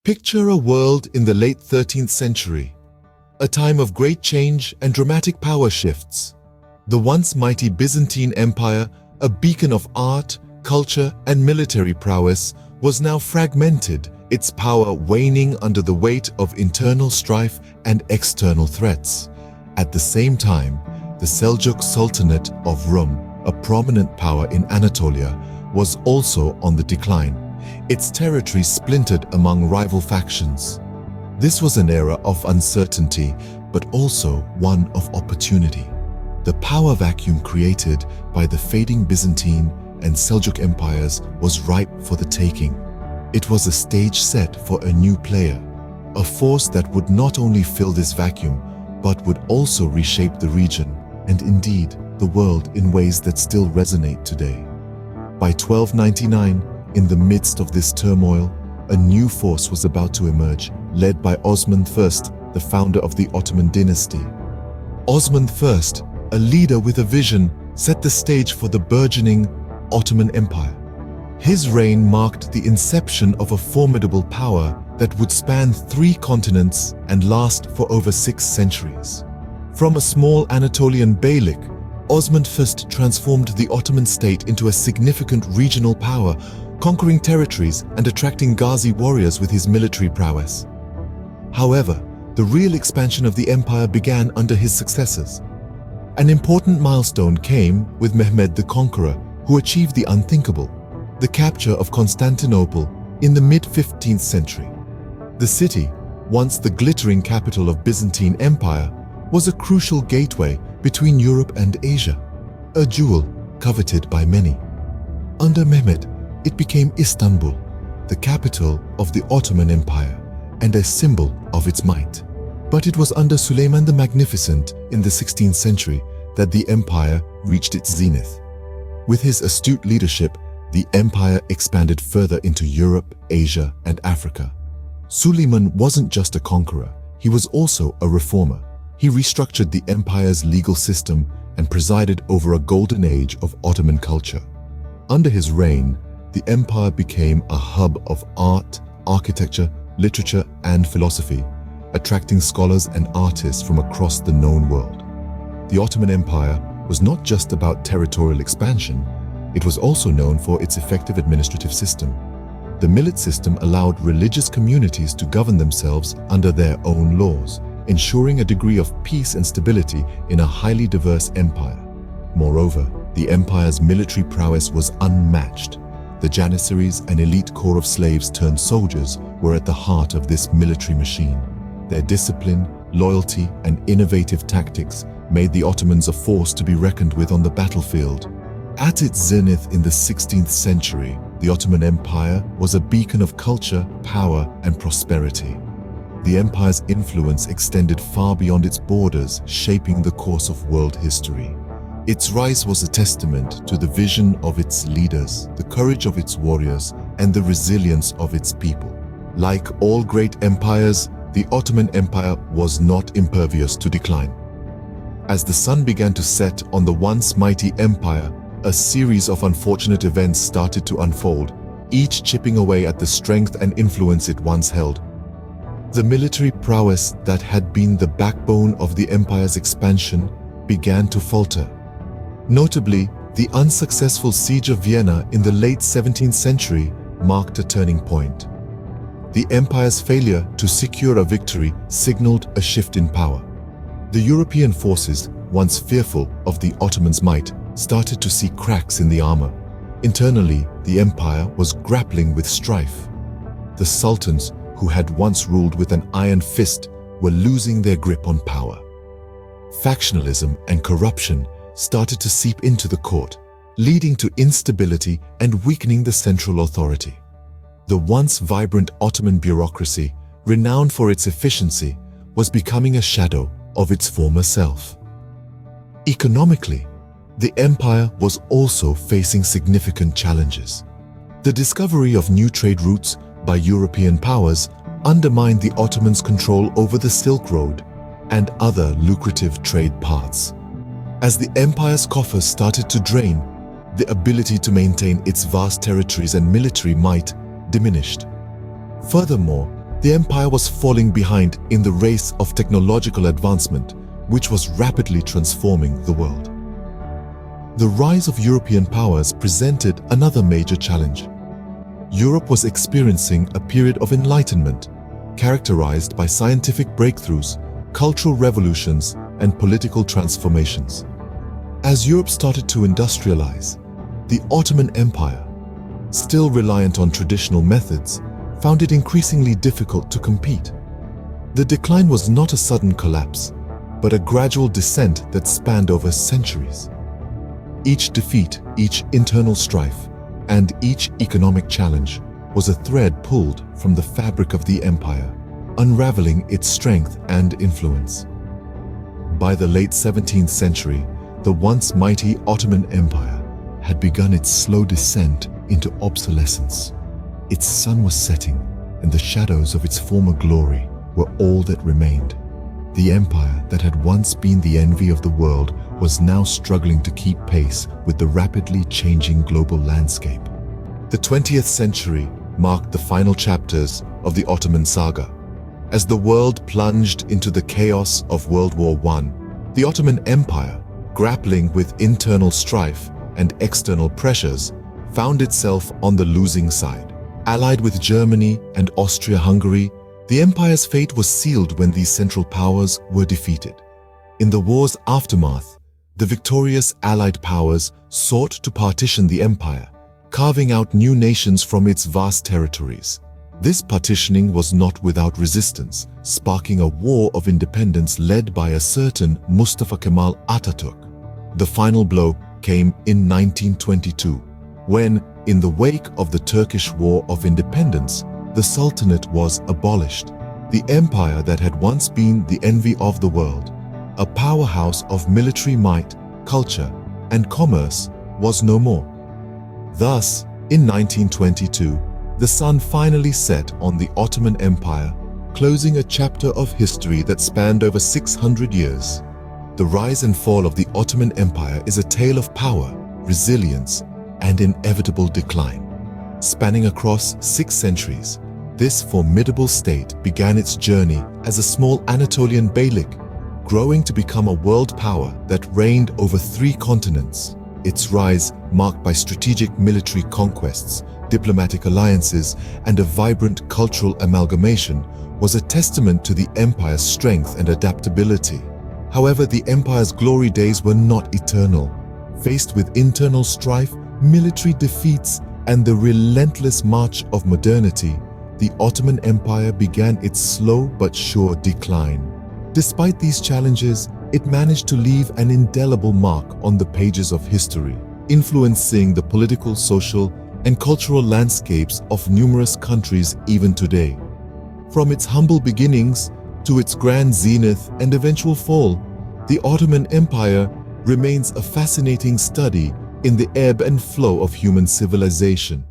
Picture a world in the late 13th century, a time of great change and dramatic power shifts. The once mighty Byzantine Empire, a beacon of art, culture, and military prowess, was now fragmented, its power waning under the weight of internal strife and external threats. At the same time, the Seljuk Sultanate of Rum, a prominent power in Anatolia, was also on the decline, its territory splintered among rival factions. This was an era of uncertainty, but also one of opportunity. The power vacuum created by the fading Byzantine and Seljuk empires was ripe for the taking. It was a stage set for a new player, a force that would not only fill this vacuum, but would also reshape the region, and indeed the world in ways that still resonate today. By 1299, in the midst of this turmoil, a new force was about to emerge, led by Osman I, the founder of the Ottoman dynasty. Osman I, a leader with a vision, set the stage for the burgeoning Ottoman Empire. His reign marked the inception of a formidable power that would span 3 continents and last for over 6 centuries. From a small Anatolian beylik, Osman I transformed the Ottoman state into a significant regional power, conquering territories and attracting Ghazi warriors with his military prowess. However, the real expansion of the empire began under his successors. An important milestone came with Mehmed the Conqueror, who achieved the unthinkable, the capture of Constantinople in the mid-15th century. The city, once the glittering capital of Byzantine Empire, was a crucial gateway between Europe and Asia, a jewel coveted by many. Under Mehmed, it became Istanbul, the capital of the Ottoman Empire and a symbol of its might. But it was under Suleiman the Magnificent in the 16th century that the empire reached its zenith. With his astute leadership, the empire expanded further into Europe, Asia, and Africa. Suleiman wasn't just a conqueror, he was also a reformer. He restructured the empire's legal system and presided over a golden age of Ottoman culture. Under his reign, the empire became a hub of art, architecture, literature, and philosophy, attracting scholars and artists from across the known world. The Ottoman Empire was not just about territorial expansion, it was also known for its effective administrative system. The millet system allowed religious communities to govern themselves under their own laws, ensuring a degree of peace and stability in a highly diverse empire. Moreover, the empire's military prowess was unmatched. The Janissaries, an elite corps of slaves turned soldiers, were at the heart of this military machine. Their discipline, loyalty, and innovative tactics made the Ottomans a force to be reckoned with on the battlefield. At its zenith in the 16th century, the Ottoman Empire was a beacon of culture, power, and prosperity. The empire's influence extended far beyond its borders, shaping the course of world history. Its rise was a testament to the vision of its leaders, the courage of its warriors, and the resilience of its people. Like all great empires, the Ottoman Empire was not impervious to decline. As the sun began to set on the once mighty empire, a series of unfortunate events started to unfold, each chipping away at the strength and influence it once held. The military prowess that had been the backbone of the empire's expansion began to falter. Notably, the unsuccessful siege of Vienna in the late 17th century marked a turning point. The empire's failure to secure a victory signaled a shift in power. The European forces, once fearful of the Ottomans' might, started to see cracks in the armor. Internally, the empire was grappling with strife. The sultans, who had once ruled with an iron fist, were losing their grip on power. Factionalism and corruption started to seep into the court, leading to instability and weakening the central authority. The once vibrant Ottoman bureaucracy, renowned for its efficiency, was becoming a shadow of its former self. Economically, the empire was also facing significant challenges. The discovery of new trade routes by European powers undermined the Ottomans' control over the Silk Road and other lucrative trade paths. As the empire's coffers started to drain, the ability to maintain its vast territories and military might diminished. Furthermore, the empire was falling behind in the race of technological advancement, which was rapidly transforming the world. The rise of European powers presented another major challenge. Europe was experiencing a period of enlightenment, characterized by scientific breakthroughs, cultural revolutions, and political transformations. As Europe started to industrialize, the Ottoman Empire, still reliant on traditional methods, found it increasingly difficult to compete. The decline was not a sudden collapse, but a gradual descent that spanned over centuries. Each defeat, each internal strife, and each economic challenge was a thread pulled from the fabric of the empire, unraveling its strength and influence. By the late 17th century, the once mighty Ottoman Empire had begun its slow descent into obsolescence. Its sun was setting, and the shadows of its former glory were all that remained. The empire that had once been the envy of the world was now struggling to keep pace with the rapidly changing global landscape. The 20th century marked the final chapters of the Ottoman saga. As the world plunged into the chaos of World War I, the Ottoman Empire, grappling with internal strife and external pressures, found itself on the losing side. Allied with Germany and Austria-Hungary, the empire's fate was sealed when these central powers were defeated. In the war's aftermath, the victorious Allied powers sought to partition the empire, carving out new nations from its vast territories. This partitioning was not without resistance, sparking a war of independence led by a certain Mustafa Kemal Atatürk. The final blow came in 1922, when, in the wake of the Turkish War of Independence, the Sultanate was abolished. The empire that had once been the envy of the world, a powerhouse of military might, culture, and commerce, was no more. Thus, in 1922, the sun finally set on the Ottoman Empire, closing a chapter of history that spanned over 600 years. The rise and fall of the Ottoman Empire is a tale of power, resilience, and inevitable decline. Spanning across 6 centuries, this formidable state began its journey as a small Anatolian beylik, growing to become a world power that reigned over 3 continents. Its rise, marked by strategic military conquests, diplomatic alliances, and a vibrant cultural amalgamation, was a testament to the empire's strength and adaptability. However, the empire's glory days were not eternal. Faced with internal strife, military defeats, and the relentless march of modernity, the Ottoman Empire began its slow but sure decline. Despite these challenges, it managed to leave an indelible mark on the pages of history, influencing the political, social, and cultural landscapes of numerous countries even today. From its humble beginnings to its grand zenith and eventual fall, the Ottoman Empire remains a fascinating study in the ebb and flow of human civilization.